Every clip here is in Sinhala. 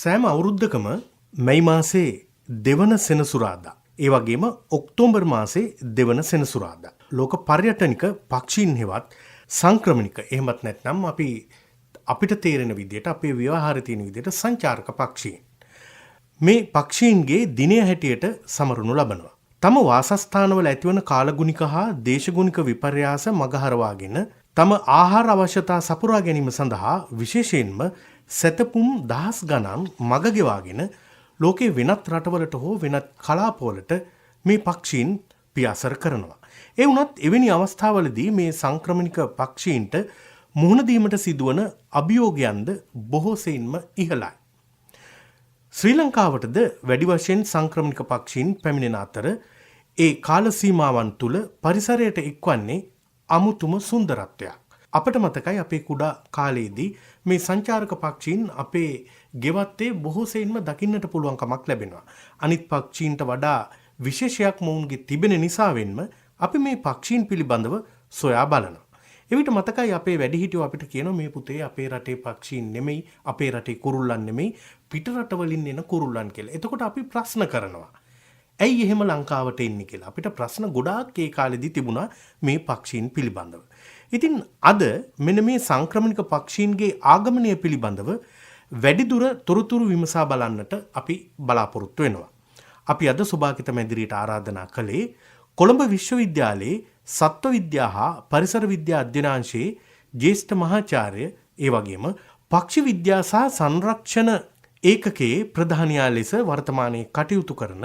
සෑම අවුරුද්දකම මැයි මාසේ දෙවන සෙනසුරාදා ඒ වගේම ඔක්තෝබර් මාසේ දෙවන සෙනසුරාදා ලෝක පර්යටනික පක්ෂීන් හෙවත් සංක්‍රමණික එහෙමත් නැත්නම් අපිට තේරෙන විදිහට අපේ ව්‍යවහාරයේ තියෙන විදිහට සංචාරක පක්ෂීන් මේ පක්ෂීන්ගේ දිනය හැටියට සමරනු ලබනවා. තම වාසස්ථානවල ඇතිවන කාලගුණික හා දේශගුණික විපර්යාස මගහරවාගෙන තම ආහාර අවශ්‍යතා සපුරා ගැනීම සඳහා විශේෂයෙන්ම සැතපුම් දහස් ගණන් මග ගෙවාගෙන ලෝකේ වෙනත් රටවලට හෝ වෙනත් කලාපවලට මේ පක්ෂීන් පියාසර කරනවා. ඒ වුණත් එවැනි අවස්ථාවලදී මේ සංක්‍රමණික පක්ෂීන්ට මුහුණ දීමට සිදුවන අභියෝගයන්ද බොහෝ සෙයින්ම ඉහළයි. ශ්‍රී ලංකාවටද වැඩි වශයෙන් සංක්‍රමණික පක්ෂීන් පැමිණෙන අතර ඒ කාල සීමාවන් තුල පරිසරයට එක්වන්නේ අමුතුම සුන්දරත්වයක්. අපට මතකයි අපේ කුඩා කාලයේදී මේ සංචාරක පක්ෂීන් අපේ ගෙවත්තේ බොහෝ සෙයින්ම දකින්නට පුළුවන්කමක් ලැබෙනවා. අනිත් පක්ෂීන්ට වඩා විශේෂයක් මොවුන්ගේ තිබෙන නිසාවෙන්ම අපි මේ පක්ෂීන් පිළිබඳව සොයා බලනවා. එවිට මතකයි අපේ වැඩිහිටියෝ අපිට කියනවා මේ පුතේ අපේ රටේ පක්ෂීන් නෙමෙයි, අපේ රටේ කුරුල්ලන් නෙමෙයි, පිට රටවලින් එන කුරුල්ලන් කියලා. එතකොට අපි ප්‍රශ්න කරනවා. ඇයි එහෙම ලංකාවට එන්නේ කියලා. අපිට ප්‍රශ්න ගොඩාක් ඒ කාලෙදී තිබුණා මේ පක්ෂීන් පිළිබඳව. ඉතින් අද මෙන්න මේ සංක්‍රමණික පක්ෂීන්ගේ ආගමනය පිළිබඳව වැඩිදුර තොරතුරු විමසා බලන්නට අපි බලාපොරොත්තු වෙනවා. අපි අද සුභාකිත මැදිරියට ආරාධනා කළේ කොළඹ විශ්වවිද්‍යාලයේ සත්ව විද්‍යා හා පරිසර විද්‍යා අධ්‍යනාංශයේ ජ්‍යෙෂ්ඨ මහාචාර්ය ඒ වගේම පක්ෂි විද්‍යා සහ සංරක්ෂණ ඒකකයේ ප්‍රධානියා ලෙස වර්තමානයේ කටයුතු කරන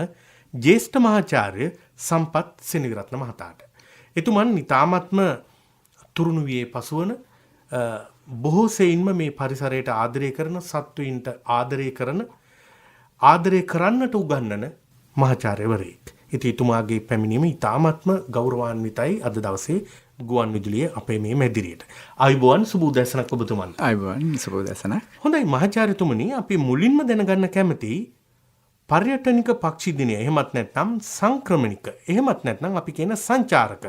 ජ්‍යෙෂ්ඨ මහාචාර්ය සම්පත් සෙනවිරත්න මහතාට. එතුමන් ඉතාමත්ම තුරුණුවියේ පසුවන බොහෝ සෙයින්ම මේ පරිසරයට ආදරය කරන සත්වයින්ට ආදරය කරන්නට උගන්වන මහාචාර්යවරයෙක්. ඉතින් එතුමාගේ පැමිණීම ඉතාමත්ම ගෞරවාන්විතයි අද දවසේ ගුවන් විදුලියේ අපේ මේ මැදිරියට. ආයුබෝවන් සුබ උදෑසනක් ඔබතුමන්ට. ආයුබෝවන් සුබ උදෑසන. හොඳයි මහාචාර්යතුමනි, අපි මුලින්ම දැනගන්න කැමති පර්යටනික පක්ෂි දිනය එහෙමත් නැත්නම් සංක්‍රමණික එහෙමත් නැත්නම් අපි කියන සංචාරක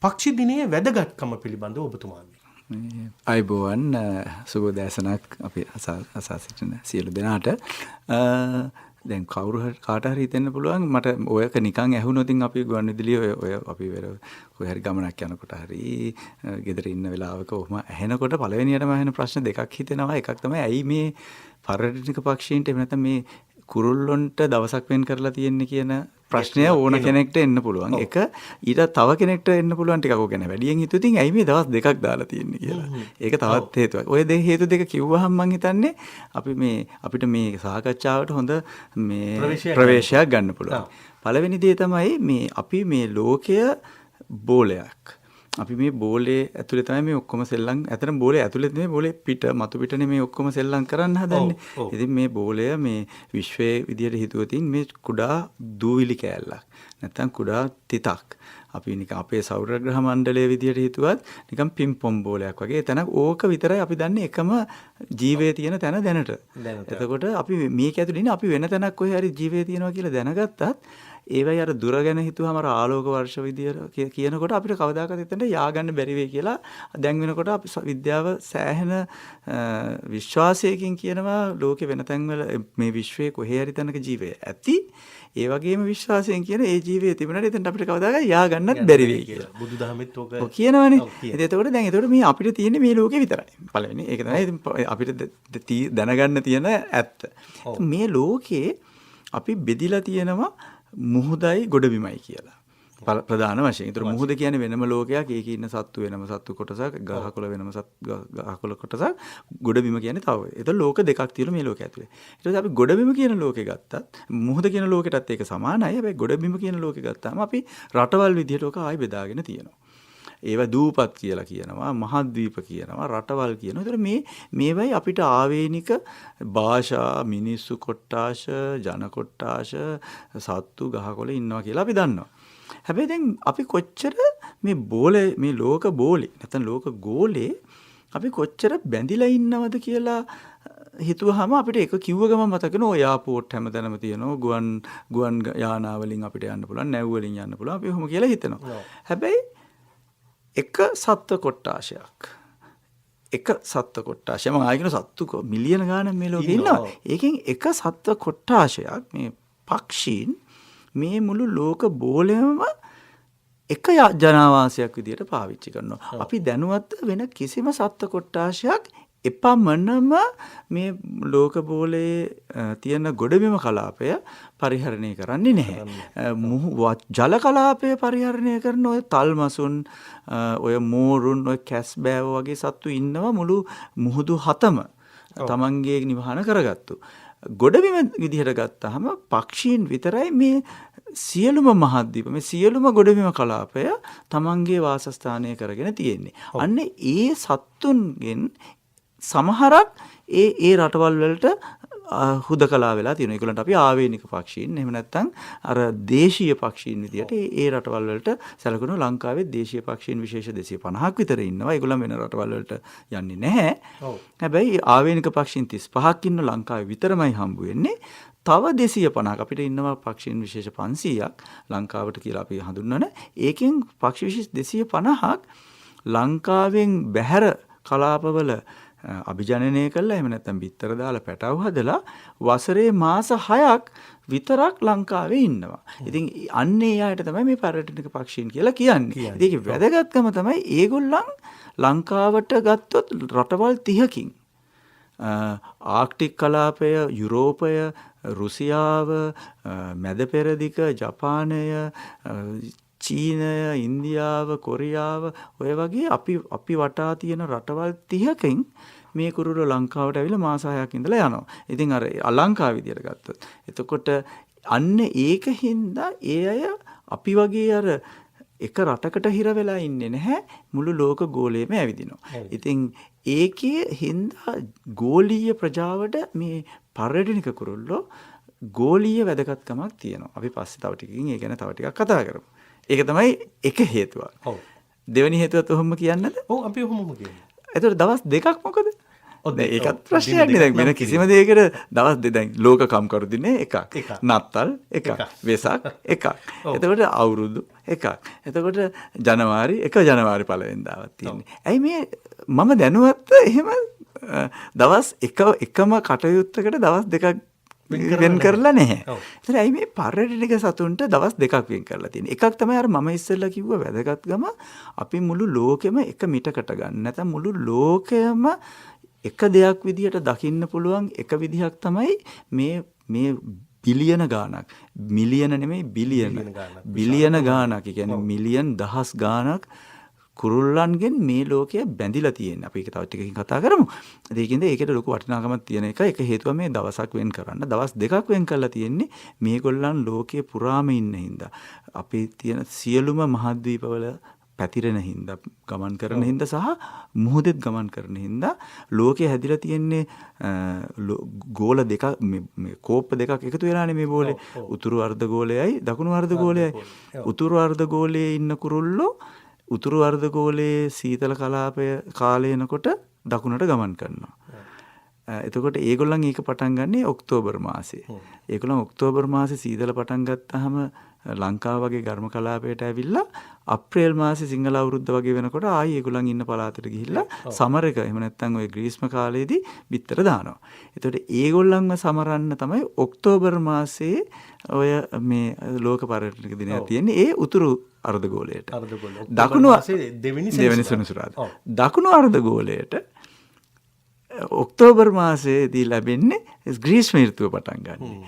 පක්ෂි දිනයේ වැදගත්කම පිළිබඳව ඔබතුමාගේ. ආයුබෝවන් සුබ උදෑසනක් අපි අසා සිටින සියලු දෙනාට. දැන් කවුරු කාට හරි හිතෙන්න පුළුවන් මට ඔයක නිකන් ඇහුනොත් අපි ගුවන් විදුලියේ ඔය අපි කොහේ හරි ගමනක් යනකොට හරි ගෙදර ඉන්න වෙලාවක ඔහම ඇහෙනකොට පළවෙනියටම ඇහෙන ප්‍රශ්න දෙකක් හිතෙනවා. එකක් තමයි ඇයි මේ පර්යටනික පක්ෂීන්ට එහෙම නැත්නම් මේ කුරුල්ලොන්ට දවසක් වෙන් කරලා තියෙන්නේ කියන ප්‍රශ්නය ඕන කෙනෙක්ට එන්න පුළුවන්. ඒක ඊට තව කෙනෙක්ට එන්න පුළුවන් ටිකක් ඔක ගැන වැඩියෙන් හිතුවොත් ඇයි මේ දවස් දෙකක් දාලා තියෙන්නේ කියලා. ඒක තවත් හේතුවක්. ඔය හේතු දෙක කිව්වහම මම හිතන්නේ අපිට මේ සාකච්ඡාවට හොඳ මේ ප්‍රවේශයක් ගන්න පුළුවන්. පළවෙනි දේ තමයි මේ අපි මේ ලෝකය බෝලයක්. අපි මේ බෝලේ ඇතුලේ තමයි මේ ඔක්කොම සෙල්ලම්. ඇත්තටම බෝලේ ඇතුලේ නෙමෙයි බෝලේ මතු පිටනේ මේ ඔක්කොම සෙල්ලම් කරන්න හදන්නේ. ඉතින් මේ බෝලය මේ විශ්වයේ විදියට හිතුවොත් මේ කුඩා දූවිලි කෑල්ලක්. නැත්තම් කුඩා තිතක්. අපි නිකන් අපේ සෞරග්‍රහ මණ්ඩලයේ විදියට හිතුවත් නිකන් පිම්පොම් බෝලයක් වගේ. එතන ඕක විතරයි අපි දන්නේ එකම ජීවයේ තියෙන තැන දැනට. එතකොට අපි මේක ඇතුලේ ඉන්නේ අපි වෙන තැනක් කොහේ හරි ජීවයේ තියෙනවා කියලා දැනගත්තත් ඒවයි අර දුර ගැන හිතුවාම අර ආලෝක වර්ෂ විදියට කියනකොට අපිට කවදාකවත් එතනට ය아가න්න බැරි වෙයි කියලා දැන් වෙනකොට අපි විද්‍යාව සෑහෙන විශ්වාසයකින් කියනවා ලෝකේ වෙන තැන්වල මේ විශ්වයේ කොහේ හරි තැනක ජීවය ඇති. ඒ වගේම විශ්වාසයෙන් කියන ඒ ජීවය තිබුණාට එතනට අපිට කවදාකවත් ය아가න්නත් බැරි වෙයි කියලා. බුදුදහමෙත් ඔක කියනවනේ. එතකොට මේ අපිට තියෙන්නේ මේ ලෝකේ විතරයි. පළවෙනි ඒක තමයි අපිට දැනගන්න තියෙන ඇත්ත. මේ ලෝකේ අපි බෙදිලා තියෙනවා මුහුදයි ගොඩබිමයි කියලා. ප්‍රධාන වශයෙන්. ඒතර මුහුද කියන්නේ වෙනම ලෝකයක්. ඒකේ ඉන්න සත්තු වෙනම සත්තු කොටසක්, ගහකොළ වෙනම ගහකොළ කොටසක්, ගොඩබිම කියන්නේ තව. ඒතර ලෝක දෙකක් තියෙනවා මේ ලෝකය ඇතුලේ. ඊට පස්සේ අපි ගොඩබිම කියන ලෝකේ ගත්තත්, මුහුද කියන ලෝකෙටත් ඒක සමානයි. හැබැයි ගොඩබිම කියන ලෝකේ ගත්තාම අපි රටවල් විදිහට ඔක ආයි බෙදාගෙන තියෙනවා. ඒවා දූපත් කියලා කියනවා, මහද්වීප කියනවා, රටවල් කියනවා. ඒතර මේවයි අපිට ආවේනික භාෂා, මිනිස්සු කොට්ටාශ, ජන කොට්ටාශ, සත්තු ගහකොළ ඉන්නවා කියලා අපි දන්නවා. හැබැයි දැන් අපි කොච්චර මේ බෝලේ මේ ලෝක බෝලේ නැත්නම් ලෝක ගෝලේ අපි කොච්චර බැඳිලා ඉන්නවද කියලා හිතුවහම අපිට ඒක කිව්ව ගමන් මතක වෙන ඔය එයාපෝට් හැමතැනම තියෙනවා ගුවන් යානා වලින් අපිට යන්න පුළුවන්, නැව් වලින් යන්න පුළුවන්. අපි ඔහොම කියලා හිතනවා. හැබැයි එක සත්ව කොට්ටාශයක් එක සත්ත්ව කොට්ටාශය මම ආයෙ කියන සත්තු මිලියන ගාණක් මේ ලෝකේ ඉන්නවා. ඒකෙන් එක සත්ත්ව කොට්ටාශයක් මේ පක්ෂීන් මේ මුළු ලෝක බෝලෙම එක ජනාවාසයක් විදියට පාවිච්චි කරනවා. අපි දැනුවත් වෙන කිසිම සත්ත්ව කොට්ටාශයක් එපමණම මේ ලෝක බෝලයේ තියෙන ගොඩබිම කලාපය පරිහරණය කරන්නේ නැහැ. ජල කලාපය පරිහරණය කරන ඔය තල්මසුන්, ඔය මෝරුන්, ඔය කැස්බෑව වගේ සත්තු ඉන්නවා මුළු මුහුදු 7ම තමන්ගේ නිවහන කරගත්තු. ගොඩබිම විදිහට ගත්තාම පක්ෂීන් විතරයි මේ සියලුම මහද්වීප මේ සියලුම ගොඩබිම කලාපය තමන්ගේ වාසස්ථානය කරගෙන තියෙන්නේ. අන්න ඒ සත්තුන්ගෙන් සමහරක් ඒ රටවල් වලට හුදකලා වෙලා තියෙනවා. ඒගොල්ලන්ට අපි ආවේනික පක්ෂීන් එහෙම නැත්නම් අර දේශීය පක්ෂීන් විදියට ඒ රටවල් වලට සැලකුණු ලංකාවේ දේශීය පක්ෂීන් විශේෂ 250ක් විතර ඉන්නවා. ඒගොල්ලන් වෙන රටවල් වලට යන්නේ නැහැ. හැබැයි ආවේනික පක්ෂීන් 35ක් ඉන්න ලංකාවේ විතරමයි හම්බ වෙන්නේ. තව 250ක් අපිට ඉන්නවා පක්ෂීන් විශේෂ 500ක් ලංකාවට කියලා අපි හඳුන්වන. ඒකෙන් පක්ෂි විශේෂ 250ක් ලංකාවෙන් බැහැර කලාපවල අභිජනනය කළා. එහෙම නැත්නම් බිත්තර දාලා පැටව හදලා වසරේ මාස 6ක් විතරක් ලංකාවේ ඉන්නවා. ඉතින් අන්නේ යායට තමයි මේ පර්යටනික පක්ෂීන් කියලා කියන්නේ. ඒකේ වැදගත්කම තමයි ඒගොල්ලන් ලංකාවට ගත්තොත් රටවල් 30කින් ආක්ටික් කලාපය, යුරෝපය, රුසියාව, මැද පෙරදිග, ජපානය, චීනය, ඉන්දියාව, කොරියාව ඔය වගේ අපි වටා තියෙන රටවල් 30කින් මේ කුරුල්ලෝ ලංකාවට ඇවිල්ලා මාස 6ක් ඉඳලා යනවා. ඉතින් අර අලංකාව විදියට ගත්තොත්. එතකොට අන්න ඒකින්ද ඒ අය අපි වගේ අර එක රටකට හිර වෙලා ඉන්නේ නැහැ. මුළු ලෝක ගෝලයේම ඇවිදිනවා. ඉතින් ඒකේ හින්දා ගෝලීය ප්‍රජාවට මේ පර්යටනික කුරුල්ලෝ ගෝලීය වැදගත්කමක් තියෙනවා. අපි පස්සේ තව ටිකකින් ඒ ගැන තව ටිකක් කතා කරමු. ඒක තමයි එක හේතුවක්. ඔව්. දෙවෙනි හේතුවත් ඔහොම කියන්නද? ඔව් අපි ඔහොමම කියමු. එතකොට දවස් දෙකක් මොකද? ඒකත් ප්‍රශ්නයක් නේ. දැන් වෙන කිසිම දෙයකට දවස් දෙක දැන් ලෝක කම්කරු දිනේ එකක්. නත්තල් එකක්. වෙසක් එකක්. එතකොට අවුරුදු එකක්. එතකොට ජනවාරි ජනවාරි පළවෙනිදාවක් තියෙන්නේ. ඇයි මේ මම දැනුවත් එහෙම දවස් එකම කටයුත්තකට දවස් දෙකක් වෙන් කරලා නැහැ. ඒතර ඇයි මේ පර්යටනික සතුන්ට දවස් දෙකක් වෙන් කරලා තියෙන්නේ? එකක් තමයි අර මම ඉස්සෙල්ලා කිව්ව වැදගත්කම අපි මුළු ලෝකෙම එක මිටකට ගන්න. නැත්නම් මුළු ලෝකෙම එක දෙයක් විදියට දකින්න පුළුවන් එක විදිහක් තමයි මේ බිලියන ගාණක්. මිලියන නෙමෙයි බිලියන ගාණක්. ඒ කියන්නේ මිලියන් දහස් ගාණක් කුරුල්ලන්ගෙන් මේ ලෝකය බැඳිලා තියෙනවා. අපි ඒක තව ටිකකින් කතා කරමු. ඒකින්ද ඒකට ලොකු වටිනාකමක් තියෙන එක. ඒක හේතුව මේ දවසක් වෙන් කරන්න. දවස් දෙකක් වෙන් කරලා තියෙන්නේ මේගොල්ලන් ලෝකයේ පුරාම ඉන්න හින්දා. අපි තියෙන සියලුම මහද්වීපවල පැතිරෙන හින්දා, ගමන් කරන හින්දා සහ මුහුදෙත් ගමන් කරන හින්දා ලෝකයේ හැදිලා තියෙන්නේ ගෝල දෙකක් මේ කෝප දෙකක් එකතු වෙලානේ මේ බෝලේ. උතුරු අර්ධ ගෝලයයි දකුණු අර්ධ ගෝලයයි. උතුරු අර්ධ ගෝලයේ ඉන්න කුරුල්ලෝ උතුරු අර්ධ ගෝලයේ සීතල කලාපය කාලයනකොට දකුණට ගමන් කරනවා. එතකොට ඒගොල්ලන් ඒක පටන් ගන්නේ ඔක්තෝබර් මාසේ. ඒගොල්ලන් ඔක්තෝබර් මාසේ සීතල පටන් ගත්තාම ලංකාව වගේ ඝර්ම කලාපයට ඇවිල්ලා අප්‍රේල් මාසේ සිංහල අවුරුද්ද වගේ වෙනකොට ආයි ඒගොල්ලන් ඉන්න පළාතට ගිහිල්ලා සමර් එක එහෙම නැත්නම් ওই ග්‍රීස්ම කාලේදී බිත්තර දානවා. එතකොට ඒගොල්ලන්ව සමරන්න තමයි ඔක්තෝබර් මාසේ ඔය මේ ලෝක පර්යටනික දිනය තියෙන්නේ. ඒ උතුරු අර්ධ ගෝලයට. දකුණු දෙවෙනි සෙනසුරාදා. දකුණු අර්ධ ගෝලයට ඔක්තෝබර් මාසයේදී ලැබෙන්නේ ග්‍රීස්ම ඍතුව පටන් ගන්න.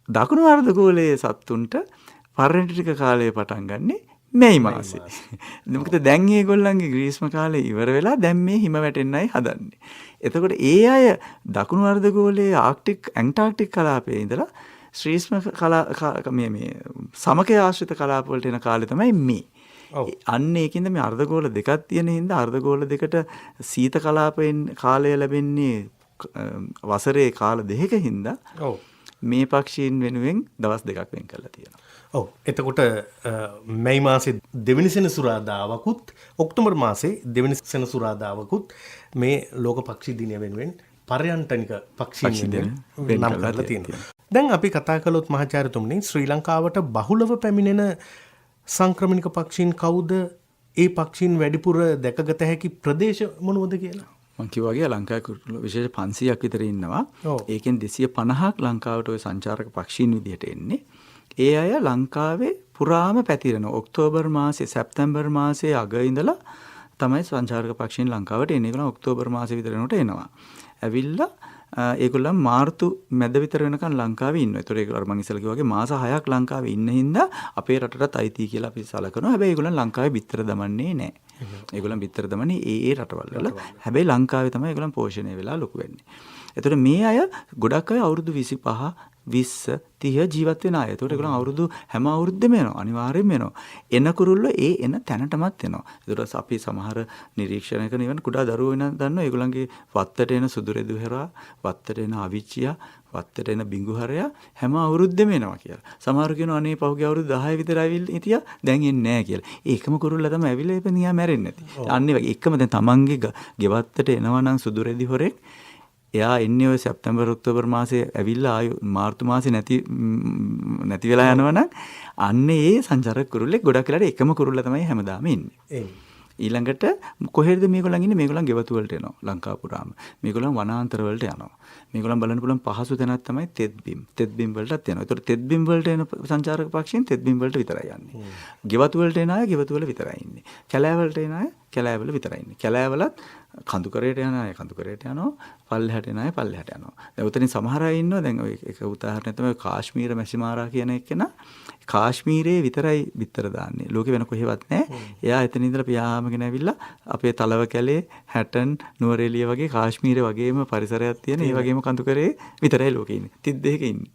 දකුණු අර්ධ ගෝලයේ සත්තුන්ට පර්යටනික කාලය පටන් ගන්නේ මැයි මාසේ. මොකද දැන් මේගොල්ලන්ගේ ග්‍රීස්ම කාලය ඉවර වෙලා දැන් මේ හිම වැටෙන්නයි හදන්නේ. එතකොට ඒ අය දකුණු අර්ධ ගෝලයේ ඇන්ටාර්ක්ටික් කලාපයේ ඉඳලා ශ්‍රීස්ම මේ සමකය ආශ්‍රිත කලාප වලට එන කාලේ තමයි මේ. අන්න ඒකින්ද මේ අර්ධගෝල දෙකක් තියෙන හින්දා අර්ධගෝල දෙකට සීත කලාපයෙන් කාලය ලැබෙන්නේ වසරේ කාල දෙකක හින්දා මේ පක්ෂීන් වෙනුවෙන් දවස් දෙකක් වෙන් කරලා තියෙනවා. ඔව්. එතකොට මැයි මාසේ දෙවෙනි සෙනසුරාදාවකුත් ඔක්තෝබර් මාසේ දෙවෙනි සෙනසුරාදාවකුත් මේ ලෝක පක්ෂී දිනය වෙනුවෙන් පර්යටනික පක්ෂීන් නම් කරලා තියෙනවා. දැන් අපි කතා කළොත් මහාචාර්යතුමනි ශ්‍රී ලංකාවට බහුලව පැමිණෙන සංක්‍රමණික පක්ෂීන් කවුද? ඒ පක්ෂීන් වැඩිපුර දැකගත හැකි ප්‍රදේශ මොනවද කියලා? මං කිව්වා වගේ ලංකාවේ කුරුල්ලෝ විශේෂ 500ක් විතර ඉන්නවා. ඔව්. ඒකෙන් 250ක් ලංකාවට ওই සංචාරක පක්ෂීන් විදිහට එන්නේ. ඒ අය ලංකාවේ පුරාම පැතිරෙනවා. ඔක්තෝබර් මාසේ, සැප්තැම්බර් මාසේ අග ඉඳලා තමයි සංචාරක පක්ෂීන් ලංකාවට එන්නේ. ඒගොල්ලෝ ඔක්තෝබර් මාසේ විතර වෙනකොට එනවා. ඇවිල්ලා ඒගොල්ලන් මාර්තු මැද විතර වෙනකන් ලංකාවේ ඉන්නවා. ඒතකොට ඒගොල්ලෝ මං ඉස්සෙල්ලා කිව්වා වගේ මාස 6ක් ලංකාවේ ඉන්න හින්දා අපේ රටටත් අයිති කියලා අපි සලකනවා. හැබැයි ඒගොල්ලන් ලංකාවේ බිත්තර දමන්නේ නැහැ. ඒගොල්ලන් බිත්තර දමන්නේ ඒ රටවල් වල. හැබැයි ලංකාවේ තමයි ඒගොල්ලන් පෝෂණය වෙලා ලොකු වෙන්නේ. ඒතකොට මේ අය ගොඩක් අය අවුරුදු 25 20 30 ජීවත් වෙන අය. ඒතකොට ඒගොල්ලන් අවුරුදු හැම අවුරුද්දෙම එනවා. අනිවාර්යෙන්ම එනවා. එන කුරුල්ලෝ එන තැනටමත් එනවා. ඒතකොට අපි සමහර නිරීක්ෂණය කරන ඉවන කුඩා දරුවෝ වෙන දන්නවා ඒගොල්ලන්ගේ වත්තට එන සුදුරෙදු හෙරා, වත්තට එන අවිච්චියා, වත්තට එන බිඟුහරයා හැම අවුරුද්දෙම එනවා කියලා. සමහරු කියනවා අනේ පහුගිය අවුරුදු 10 විතර ඇවිල්ලා හිටියා දැන් එන්නේ නැහැ කියලා. ඒකම කුරුල්ලා තමයි ඇවිල්ලා ඉපදියා මැරෙන්නේ නැති. අන්න ඒ වගේ එකම දැන් තමන්ගේ ගෙවත්තට එනවා නම් සුදුරෙදි හොරෙක් එයා එන්නේ ඔය සැප්තැම්බර් ඔක්තෝබර් මාසේ ඇවිල්ලා ආයු මාර්තු මාසේ නැති වෙලා යනවනම් අන්න ඒ සංචාරක කුරුල්ලෙක් ගොඩක් වෙලාට එකම කුරුල්ලා තමයි හැමදාම ඉන්නේ. ඊළඟට කොහෙද මේගොල්ලන් ඉන්නේ? මේගොල්ලන් ගෙවතු වලට එනවා ලංකාව පුරාම. මේගොල්ලන් වනාන්තර වලට යනවා. මේගොල්ලන් බලන්න පුළුවන් පහසු තැනක් තමයි තෙත්බිම්. තෙත්බිම් වලටත් යනවා. ඒතකොට තෙත්බිම් වලට එන සංචාරක පක්ෂීන් තෙත්බිම් වලට විතරයි යන්නේ. ගෙවතු වලට එන අය ගෙවතු වල විතරයි ඉන්නේ. කැලෑ වලට එන අය කැලෑ වල විතරයි ඉන්නේ. කැලෑ වලත් කඳුකරයට යන අය කඳුකරයට යනවා. පල්ලෙහාට එන අය පල්ලෙහාට යනවා. දැන් උතනින් සමහර අය ඉන්නවා. දැන් ඔය එක උදාහරණයක් තමයි කාශ්මීර මැසිමාරා කියන එකේන කාශ්මීරයේ විතරයි බිත්තර දාන්නේ. ලෝකේ වෙන කොහෙවත් නැහැ. එයා එතන ඉඳලා පියාඹගෙන ඇවිල්ලා අපේ තලව කැලේ, හැටන්, නුවරඑළිය වගේ කාශ්මීරේ වගේම පරිසරයක් තියෙන ඒ වගේම කඳුකරේ විතරයි ලෝකේ ඉන්නේ. 32ක ඉන්නේ.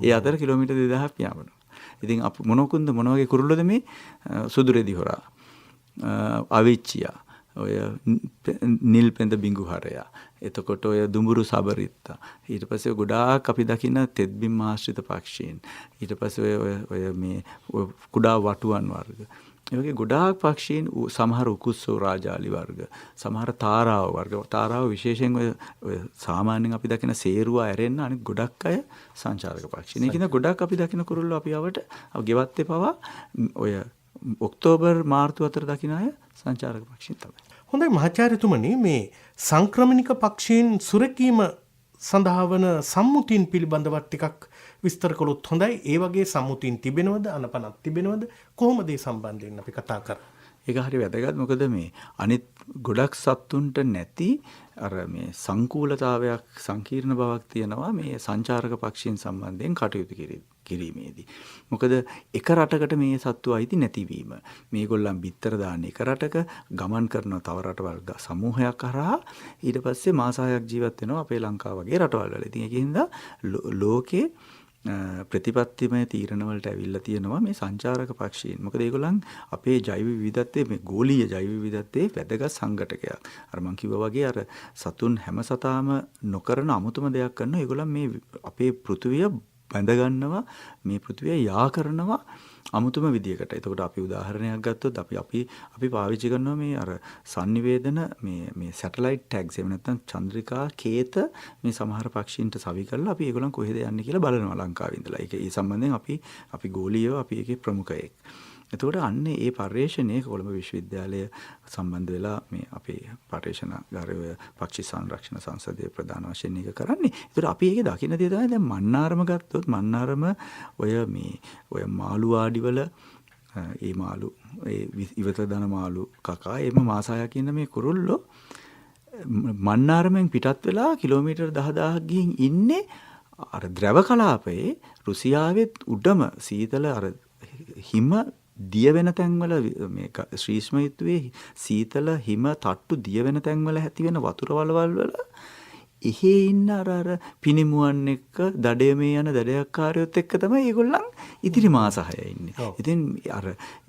ඒ අතර කිලෝමීටර් 2000ක් පියාඹනවා. ඉතින් මොනකුන්ද මොන වගේ කුරුල්ලෝද මේ? සුදුරෙදි හොරා, අවිච්චියා, ඔය නිල් පෙඳ බිඟුහරයා, එතකොට ඔය දුඹුරු සබරිත්තා, ඊට පස්සේ ගොඩාක් අපි දකින තෙත්බිම් ආශ්‍රිත පක්ෂීන්, ඊට පස්සේ ඔය මේ කුඩා වටුවන් වර්ග, ඒ වගේ ගොඩාක් පක්ෂීන්, සමහර උකුස්සෝ රාජාලි වර්ග, සමහර තාරාව වර්ග. තාරාව විශේෂයෙන් ඔය සාමාන්‍යයෙන් අපි දකින සේරුවා ඇරෙන්න අනිත් ගොඩක් අය සංචාරක පක්ෂීන්. ඒකින්ද ගොඩක් අපි දකින කුරුල්ලෝ අපි ආවට ගෙවත්තේ පවා ඔය ඔක්තෝබර් මාර්තු අතර දකින අය සංචාරක පක්ෂීන් තමයි. හොඳයි මහාචාර්යතුමනි, මේ සංක්‍රමණික පක්ෂීන් සුරකීම සඳහා වන සම්මුතින් පිළිබඳව ටිකක් විස්තර කළොත් හොඳයි. ඒ වගේ සම්මුතින් තිබෙනවද? අනපනක් තිබෙනවද? කොහොමද ඒ සම්බන්ධයෙන් අපි කතා කරන්නේ? ඒක හරි වැදගත්. මොකද මේ අනිත් ගොඩක් සත්තුන්ට නැති අර මේ සංකූලතාවයක්, සංකීර්ණ බවක් තියෙනවා මේ සංචාරක පක්ෂීන් සම්බන්ධයෙන් කටයුතු කිරීමේදී. මොකද එක රටකට මේ සත්තු අයිති නැතිවීම. මේගොල්ලන් බිත්තර දාන්නේ එක රටක, ගමන් කරන තව රටවල් සමූහයක් කරා, ඊට පස්සේ මාස 6ක් ජීවත් වෙනවා අපේ ලංකාව වගේ රටවල් වල. ඉතින් ඒකින්ද ලෝකේ ප්‍රතිපත්තිමය තීරණ වලට ඇවිල්ලා තියෙනවා මේ සංචාරක පක්ෂීන්. මොකද ඒගොල්ලන් අපේ ජෛව විවිධත්වයේ, මේ ගෝලීය ජෛව විවිධත්වයේ වැදගත් සංඝටකයක්. අර මං කිව්වා වගේ අර සතුන් හැම සතාම නොකරන අමුතුම දෙයක් කරනවා. ඒගොල්ලන් මේ අපේ පෘථිවිය බැඳ ගන්නවා, මේ පෘථිවිය යා කරනවා අමුතුම විදියකට. එතකොට අපි උදාහරණයක් ගත්තොත් අපි පාවිච්චි කරනවා මේ අර sannivedana මේ සැටලයිට් ටැග්ස්, එහෙම නැත්නම් චන්ද්‍රිකා කේත මේ සමහර පක්ෂීන්ට සවි කරලා අපි ඒගොල්ලන් කොහෙද යන්නේ කියලා බලනවා ලංකාවේ ඉඳලා. ඒ සම්බන්ධයෙන් අපි ගෝලීයව අපි ඒකේ ප්‍රමුඛයෙක්. එතකොට අන්න ඒ පර්යේෂණයේ කොළඹ විශ්වවිද්‍යාලය සම්බන්ධ වෙලා මේ අපේ පර්යේෂණාගාරය පක්ෂි සංරක්ෂණ සංසදයේ ප්‍රධාන වශයෙන් එක කරන්නේ. ඒතර අපි ඒකේ දකින්න දේ තමයි දැන් මන්නාරම ගත්තොත් මන්නාරම ඔය මාළු ආඩිවල ඒ මාළු ඉවත දන මාළු කකා එම මාස 6ක් ඉන්න මේ කුරුල්ලෝ මන්නාරමෙන් පිටත් වෙලා කිලෝමීටර් 10000ක් ගිහින් ඉන්නේ අර ද්‍රව කලාපයේ රුසියාවෙත් උඩම සීතල අර හිම දිය වෙන තැන්වල මේ ශ්‍රීෂ්ම ඍතුවේ සීතල හිම තට්ටු දිය වෙන තැන්වල ඇති වෙන වතුර වලවල් වල එහෙ ඉන්න අර පිනිමුවන් එක්ක දඩයමේ යන දඩයක්කාරයොත් එක්ක තමයි ඒගොල්ලන් ඉතිරි මාස 6 ඉන්නේ. ඉතින්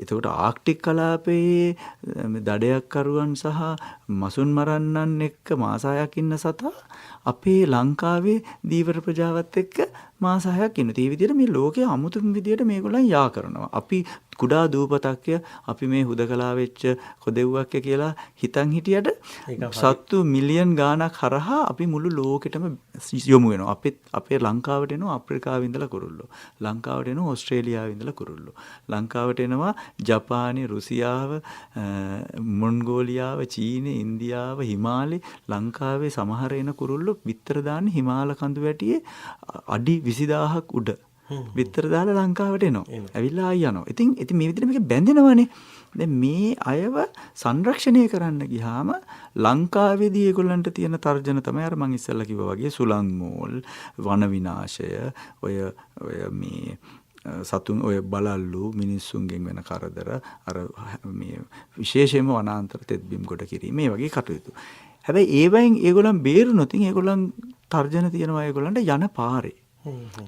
එතකොට ආක්ටික් කලාපයේ දඩයක්කරුවන් සහ මසුන් මරන්නන් එක්ක මාස 6ක් ඉන්න සතා අපේ ලංකාවේ දීවර ප්‍රජාවත් එක්ක මාස 6ක් ඉන්න. ඒ විදිහට මේ ලෝකයේ අමුතුම විදිහට මේගොල්ලන් යා කරනවා. අපි කුඩා දූපතක්ය අපි මේ හුදකලා වෙච්ච කොදෙව්වක්ය කියලා හිතන් හිටියට සත්තු මිලියන් ගාණක් හරහා අපි මුළු ලෝකෙටම යොමු වෙනවා. අපේ ලංකාවට එනවා අප්‍රිකාවේ ඉඳලා කුරුල්ලෝ. ලංකාවට එනවා ඕස්ට්‍රේලියාවේ ඉඳලා කුරුල්ලෝ. ලංකාවට එනවා ජපානය, රුසියාව, මොන්ගෝලියාව, චීනය, ඉන්දියාව, හිමාලය. ලංකාවේ සමහර එන කුරුල්ලෝ බිත්තර දාන්නේ හිමාල කඳු වැටියේ අඩි 20000ක් උඩ. බිත්තර දාලා ලංකාවට එනවා. ඇවිල්ලා ආයි යනවා. ඉතින් මේ විදිහට මේක බැඳෙනවනේ. දැන් මේ අයව සංරක්ෂණය කරන්න ගියාම ලංකාවේදී ඒගොල්ලන්ට තියෙන තර්ජන තමයි අර මං ඉස්සෙල්ලා කිව්වා වගේ සුළං මෝල්, වන විනාශය, ඔය මේ සතුන් ඔය බලල්ලු මිනිස්සුන්ගෙන් වෙන කරදර අර මේ විශේෂයෙන්ම වනාන්තර තෙත්බිම් කොට කිරීම මේ වගේ කටයුතු. හැබැයි ඒවෙන් ඒගොල්ලන් බේරුණොත් ඒගොල්ලන් තර්ජන තියෙනවා ඒගොල්ලන්ට යන පාරේ.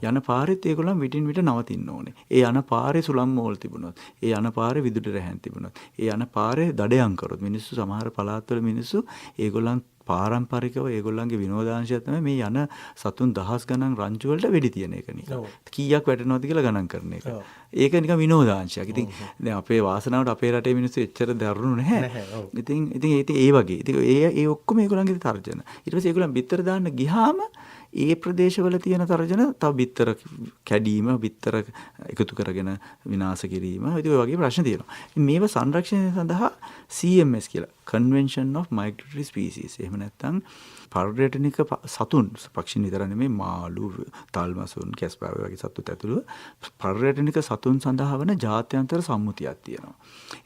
යන පාරෙත් ඒගොල්ලන් විටින් විට නවතින්න ඕනේ. ඒ යන පාරේ සුළං මෝල් තිබුණොත්, ඒ යන පාරේ විදුලි රැහැන් තිබුණොත්, ඒ යන පාරේ දඩයන් කරොත් මිනිස්සු සමහර පළාත්වල මිනිස්සු ඒගොල්ලන් පාරම්පරිකව ඒගොල්ලන්ගේ විනෝදාංශය තමයි මේ යන සතුන් දහස් ගණන් රංචු වලට වෙඩි තියන එක නේ. කීයක් වැටෙනවද කියලා ගණන් කරන එක. ඒක නිකන් විනෝදාංශයක්. ඉතින් දැන් අපේ වාසනාවට අපේ රටේ මිනිස්සු එච්චර දරුණු නැහැ. ඉතින් ඒ වගේ. ඉතින් ඒ ඔක්කොම ඒගොල්ලන්ගේ තර්ජන. ඊට පස්සේ ඒගොල්ලන් බිත්තර දාන්න ගියාම ඒ ප්‍රදේශවල තියෙන තර්ජන තව බිත්තර කැඩීම, බිත්තර එකතු කරගෙන විනාශ කිරීම, ඉතින් ඔය වගේ ප්‍රශ්න තියෙනවා. මේව සංරක්ෂණය සඳහා CMS කියලා Convention of Migratory Species. එහෙම නැත්නම් පර්යටනික සතුන්, පක්ෂීන් විතර නෙමෙයි මාළු, තල්මසුන්, කැස්බාව වගේ සතුත් ඇතුළු පර්යටනික සතුන් සඳහා වන ජාත්‍යන්තර සම්මුතියක් තියෙනවා.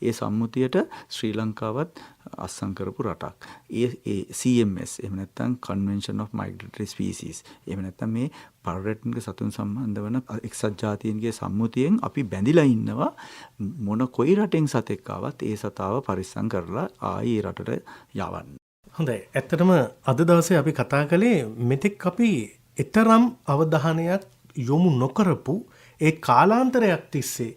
ඒ සම්මුතියට ශ්‍රී ලංකාවත් අත්සන් කරපු රටක්. ඒ CMS එහෙම නැත්නම් Convention of Migratory Species. එහෙම නැත්නම් මේ පර්යටනික සතුන් සම්බන්ධ වන එක්සත් ජාතීන්ගේ සම්මුතියෙන් අපි බැඳිලා ඉන්නවා. මොන කොයි රටෙන් සතෙක් ආවත් ඒ සතාව පරිස්සම් කරලා ආයි රටට යවන්න. හොඳයි. ඇත්තටම අද දවසේ අපි කතා කළේ මෙතෙක් අපි ඊතරම් අවධානයක් යොමු නොකරපු ඒ කාලාන්තරයක් තිස්සේ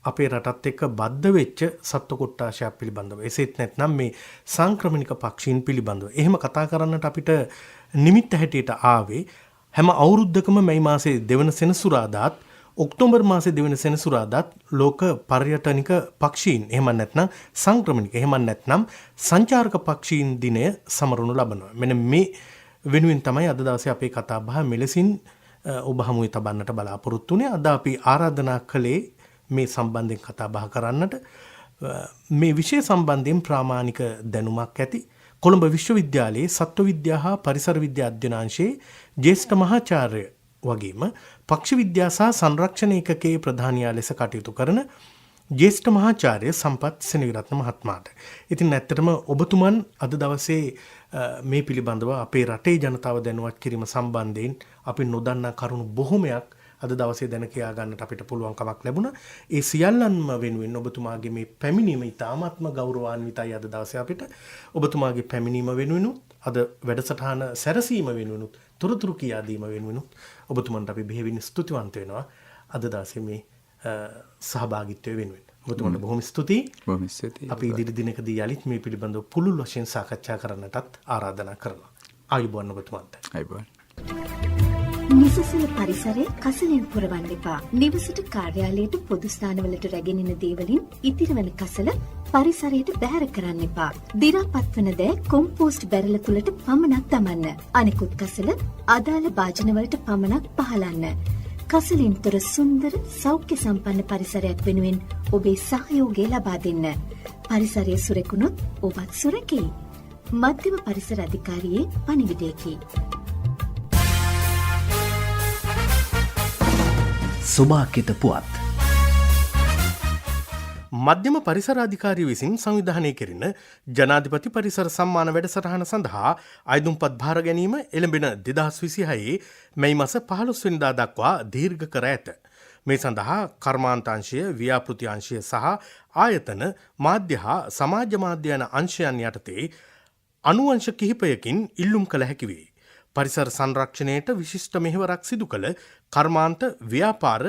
අපේ රටත් එක්ක බද්ධ වෙච්ච සත්ත්ව කොට්ටාශයක් පිළිබඳව. එසේත් නැත්නම් මේ සංක්‍රමණික පක්ෂීන් පිළිබඳව. එහෙම කතා කරන්නට අපිට නිමිත්ත හැටියට ආවේ හැම අවුරුද්දකම මේ මාසේ දෙවන සෙනසුරාදාත් ඔක්තෝබර් මාසේ දෙවන සෙනසුරාදාත් ලෝක පර්යටනික පක්ෂීන් එහෙම නැත්නම් සංක්‍රමණික එහෙම නැත්නම් සංචාරක පක්ෂීන් දිනය සමරනු ලබනවා. මෙන්න මේ වෙනුවෙන් තමයි අද දවසේ අපේ කතා බහ මෙලෙසින් ඔබ හමුවේ තබන්නට බලාපොරොත්තු වෙන්නේ. අද අපි ආරාධනා කළේ මේ සම්බන්ධයෙන් කතා බහ කරන්නට මේ විෂය සම්බන්ධයෙන් ප්‍රාමාණික දැනුමක් ඇති කොළඹ විශ්වවිද්‍යාලයේ සත්ව විද්‍යා හා පරිසර විද්‍යා අධ්‍යනාංශයේ ජ්‍යෙෂ්ඨ මහාචාර්ය වගේම පක්ෂි විද්‍යා සහ සංරක්ෂණ ඒකකයේ ප්‍රධානියා ලෙස කටයුතු කරන ජ්‍යෙෂ්ඨ මහාචාර්ය සම්පත් සෙනවිරත්න මහත්මයාට. ඉතින් ඇත්තටම ඔබතුමන් අද දවසේ මේ පිළිබඳව අපේ රටේ ජනතාව දැනුවත් කිරීම සම්බන්ධයෙන් අපි නොදන්නා කරුණු බොහොමයක් අද දවසේ දැන කියා ගන්නට අපිට පුළුවන්කමක් ලැබුණා. ඒ සියල්ලන්ම වෙනුවෙන් ඔබතුමාගේ මේ පැමිණීම ඉතාමත්ම ගෞරවාන්විතයි අද දවසේ අපිට. ඔබතුමාගේ පැමිණීම වෙනුවෙනුත් අද වැඩසටහන සැරසීම වෙනුවෙනුත් තොරතුරු කියා දීම වෙනුවෙනුත් ඔබතුමන්ට අපි බෙහෙවින් ස්තුතිවන්ත වෙනවා අද දවසේ මේ සහභාගීත්වය වෙනුවෙන්. ඔබතුමන්ට බොහොම ස්තුතියි. බොහොම ස්තුතියි. අපි ඉදිරි දිනකදී යලිත් මේ පිළිබඳව පුළුල් වශයෙන් සාකච්ඡා කරන්නටත් ආරාධනා කරනවා. ආයුබෝවන් ඔබතුමන්ට. ආයුබෝවන්. නිසසල පරිසරයේ කසලෙන් පුරවන්න එපා. නිවසට කාර්යාලයට පොදු ස්ථානවලට රැගෙන එන දේවලින් ඉතිරි වන කසල පරිසරයට බැහැර කරන්න එපා. දි รา පත් වන දෑ කොම්පෝස්ට් බැරල තුලට පමණක් දමන්න. අනිකුත් කසල අදාළ භාජන වලට පමණක් පහලන්න. කසලින් තොර සුන්දර සෞඛ්‍ය සම්පන්න පරිසරයක් වෙනුවෙන් ඔබේ සහයෝගය ලබා දෙන්න. පරිසරය සුරැකුණොත් ඔබත් සුරැකී. මධ්‍යම පරිසර අධිකාරියේ පණිවිඩයකි. සුභාකිත පුවත්. මධ්‍යම පරිසර අධිකාරිය විසින් සංවිධානය කෙරෙන ජනාධිපති පරිසර සම්මාන වැඩසටහන සඳහා අයදුම්පත් භාර ගැනීම එළඹෙන 2026 මැයි මාස 15 වෙනිදා දක්වා දීර්ඝ කර ඇත. මේ සඳහා කර්මාන්තාංශය, ව්‍යාපෘති අංශය සහ ආයතන, මාධ්‍ය හා සමාජ මාධ්‍ය යන අංශයන් යටතේ අනුවංශ කිහිපයකින් ඉල්ලුම් කළ හැකි වේ. පරිසර සංරක්ෂණයට විශිෂ්ට මෙහෙවරක් සිදු කළ කර්මාන්ත, ව්‍යාපාර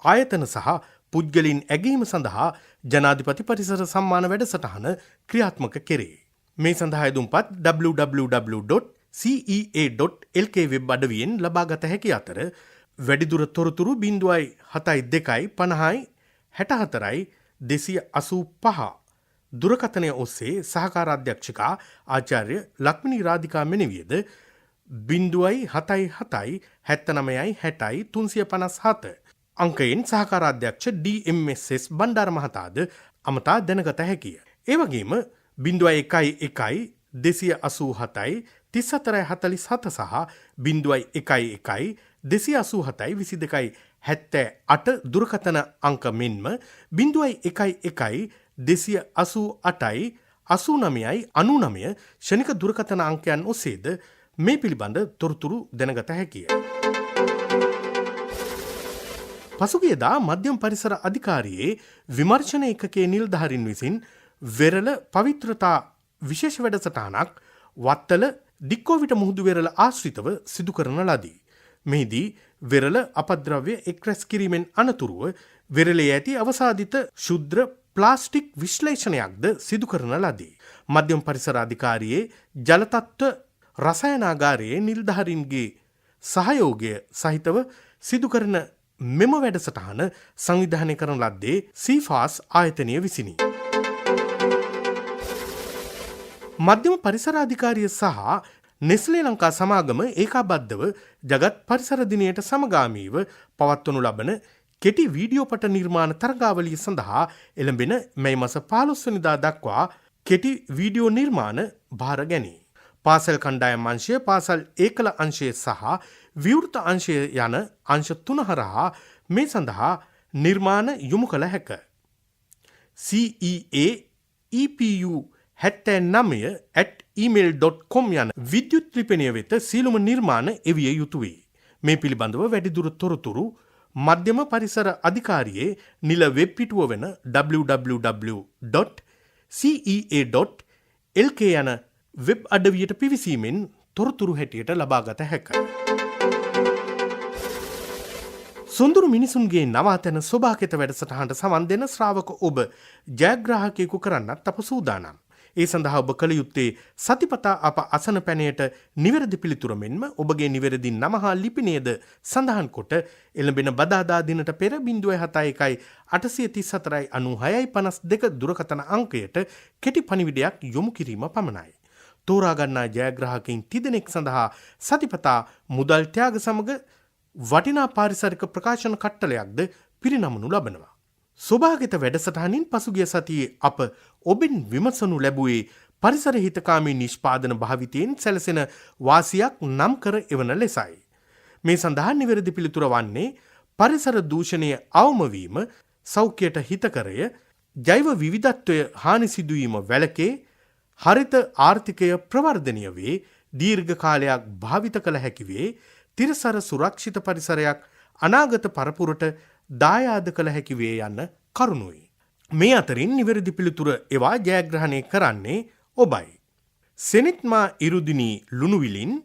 ආයතන සහ පුද්ගලින් ඇගීම සඳහා ජනාධිපති පරිසර සම්මාන වැඩසටහන ක්‍රියාත්මක කෙරේ. මේ සඳහා යදුම්පත් www.cea.lk වෙබ් අඩවියෙන් ලබාගත හැකි අතර වැඩිදුර තොරතුරු 072 50 64යි 285 දුරකථනය ඔස්සේ සහකාර අධ්‍යක්ෂකා ආචාර්ය ලක්මිනී රාධිකා මෙනවියද 0.77 79 60 357 අංකයෙන් සහකාර අධ්‍යක්ෂ DMSS බණ්ඩාර මහතාද අමතා දැනගත හැකිය. ඒ වගේම 0.11 287 3447 සහ 0.11 287 22 දුරකථන අංක මෙන්ම 0.11 288යි 89යි 99 ශනික දුරකථන අංකයන් ඔස්සේද මේ පිළිබඳ තොරතුරු දැනගත හැකිය. පසුගියදා මධ්‍යම පරිසර අධිකාරියේ විමර්ශන ඒකකයේ නිලධාරීන් විසින් වෙරළ පවිත්‍රතා විශේෂ වැඩසටහනක් වත්තල දික්කෝවිට මුහුදු වෙරළ ආශ්‍රිතව සිදු කරන ලදී. මෙහිදී වෙරළ අපද්‍රව්‍ය එක්රැස් කිරීමෙන් අනතුරුව වෙරළේ ඇති අවසාදිත ශුද්‍ර ප්ලාස්ටික් විශ්ලේෂණයක්ද සිදු කරන ලදී. මධ්‍යම පරිසර අධිකාරියේ ජලතත්ත්ව රසායනාගාරයේ නිලධාරීන්ගේ සහයෝගය සහිතව සිදු කරන මෙම වැඩසටහන සංවිධානය කරන ලද්දේ සීෆාස් ආයතනය විසිනි. මධ්‍යම පරිසර අධිකාරිය සහ නෙස්ලේ ලංකා සමාගම ඒකාබද්ධව ජගත් පරිසර දිනයට සමගාමීව පවත්වනු ලබන කෙටි වීඩියෝ පට නිර්මාණ තරගාවලිය සඳහා එළඹෙන මැයි මාස 15 වෙනිදා දක්වා කෙටි වීඩියෝ නිර්මාණ භාර ගැනී. පාසල් කණ්ඩායම් අංශය, පාසල් ඒකල අංශය සහ විවෘත අංශය යන අංශ 3 හරහා මේ සඳහා නිර්මාණ යොමු කළ හැක. CEA EPU 79@email.com යන විද්‍යුත් ලිපිනය වෙත සියලුම නිර්මාණ එවිය යුතු වේ. මේ පිළිබඳව වැඩිදුර තොරතුරු මධ්‍යම පරිසර අධිකාරියේ නිල වෙබ් පිටුව වෙන www.cea.lk යන වෙබ් අඩවියට පිවිසීමෙන් තොරතුරු හැටියට ලබාගත හැක. සොඳුරු මිනිසුන්ගේ නවාතැන සොබාකෙත වැඩසටහනට සවන් දෙන ශ්‍රාවක ඔබ ජයග්‍රාහකයෙකු කරන්නත් අප සූදානම්. ඒ සඳහා ඔබ කළ යුත්තේ සතිපතා අප අසන පැනයට නිවැරදි පිළිතුර මෙන්ම ඔබගේ නිවැරදි නම හා ලිපිනයද සඳහන් කොට එළඹෙන බදාදා දිනට පෙර 071 834 96 52 දුරකථන අංකයට කෙටි පණිවිඩයක් යොමු කිරීම පමණයි. තෝරාගන්නා ජයග්‍රාහකයින් තිදෙනෙක් සඳහා සතිපතා මුදල් ත්‍යාග සමග වටිනා පාරිසරික ප්‍රකාශන කට්ටලයක්ද පිරිනමනු ලබනවා. සොබාගෙත වැඩසටහනින් පසුගිය සතියේ අප ඔබෙන් විමසනු ලැබුවේ පරිසර හිතකාමී නිෂ්පාදන භාවිතයෙන් සැලසෙන වාසියක් නම් කර එවන ලෙසයි. මේ සඳහා නිවැරදි පිළිතුර වන්නේ පරිසර දූෂණය අවමවීම, සෞඛ්‍යයට හිතකරය, ජෛව විවිධත්වය හානි සිදුවීම වැළකේ, හරිත ආර්ථිකය ප්‍රවර්ධනය වේ, දීර්ඝ කාලයක් භාවිත කළ හැකි වේ, තිරසර සුරක්ෂිත පරිසරයක් අනාගත පරපුරට දායාද කළ හැකි වේ යන්න කරුණුයි. මේ අතරින් නිවැරදි පිළිතුර එවා ජයග්‍රහණය කරන්නේ ඔබයි. සෙනෙත්මා ඉරුදිනී ලුණුවිලින්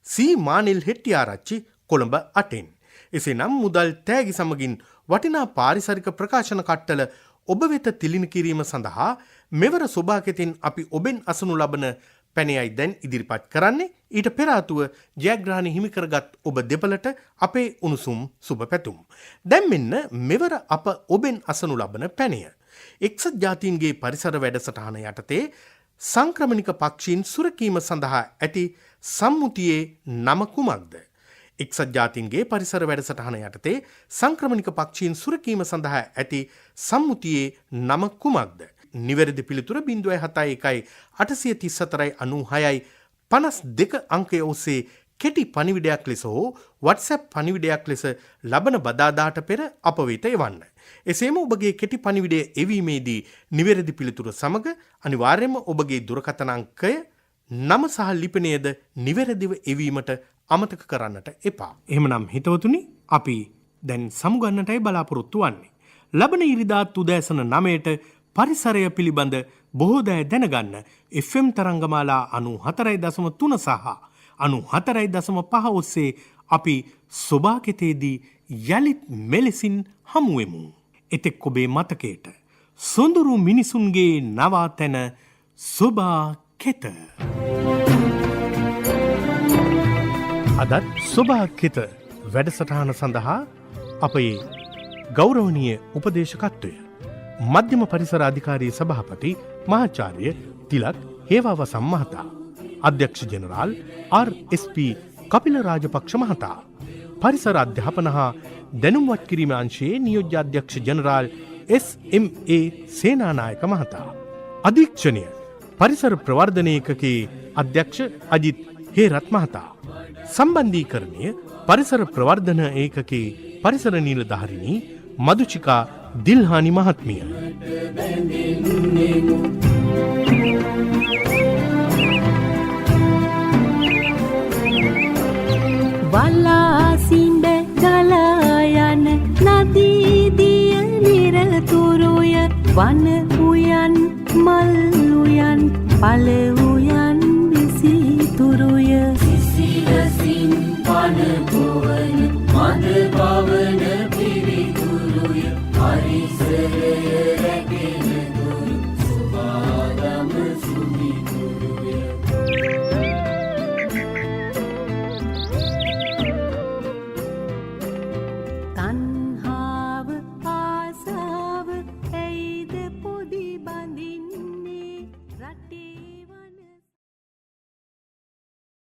සී මානිල් හෙට්ටිආරච්චි කොළඹ 8න්. එසේනම් මුදල් තෑගි සමගින් වටිනා පාරිසරික ප්‍රකාශන කට්ටල ඔබ වෙත තිලින කිරීම සඳහා මෙවර සොබාකෙතින් අපි ඔබෙන් අසනු ලබන පැනයයි දැන් ඉදිරිපත් කරන්නේ. ඊට පෙර ආතුව ජයග්‍රහණ හිමි කරගත් ඔබ දෙපළට අපේ උණුසුම් සුබ පැතුම්. දැන් මෙන්න මෙවර අප ඔබෙන් අසනු ලබන පැනය. එක්සත් ජාතීන්ගේ පරිසර වැඩසටහන යටතේ සංක්‍රමණික පක්ෂීන් සුරකීම සඳහා ඇති සම්මුතියේ නම කුමක්ද? එක්සත් ජාතීන්ගේ පරිසර වැඩසටහන යටතේ සංක්‍රමණික පක්ෂීන් සුරකීම සඳහා ඇති සම්මුතියේ නම කුමක්ද? නිවැරදි පිළිතුර 071 834 96 52 අංකය ඔස්සේ කෙටි පණිවිඩයක් ලෙස හෝ WhatsApp පණිවිඩයක් ලෙස ලබන බදාදාට පෙර අප වෙත එවන්න. එසේම ඔබගේ කෙටි පණිවිඩය එවීමේදී නිවැරදි පිළිතුර සමග අනිවාර්යයෙන්ම ඔබගේ දුරකථන අංකය, නම සහ ලිපිනයද නිවැරදිව එවීමට අමතක කරන්නට එපා. එහෙමනම් හිතවතුනි, අපි දැන් සමුගන්නටයි බලාපොරොත්තු වෙන්නේ. ලබන ඉරිදාත් උදෑසන 9ට පරිසරය පිළිබඳ බොහෝ දෑ දැනගන්න FM තරංගමාලා 94.3 සහ 94.5 ඔස්සේ අපි සොබාකෙතේදී යලිත් මෙලෙසින් හමුවෙමු. එතෙක් ඔබේ මතකයට සොඳුරු මිනිසුන්ගේ නවාතැන සොබාකෙත. අදත් සොබාකෙත වැඩසටහන සඳහා අපේ ගෞරවනීය උපදේශකත්වය මධ්‍යම පරිසර අධිකාරී සභාපති මහාචාර්ය තිලක් හේවාවසම් මහතා, අධ්‍යක්ෂ ජෙනරාල් RSP කපිල රාජපක්ෂ මහතා, පරිසර අධ්‍යාපන හා දැනුම්වත් කිරීම අංශයේ නියෝජ්‍ය අධ්‍යක්ෂ ජෙනරාල් SMA සේනානායක මහතා, අධීක්ෂණය පරිසර ප්‍රවර්ධන ඒකකයේ අධ්‍යක්ෂ අජිත් හේරත් මහතා, සම්බන්ධීකරණය පරිසර ප්‍රවර්ධන ඒකකයේ පරිසර නිලධාරිණී මදුචිකා දිල්හානි මහත්මිය. වලාසින්ද ගලායන නදීදිය නිරතුරුය වන උයන් මල් උයන් පල උයන් විසිතුරුය සිසිලසින් පනපුවන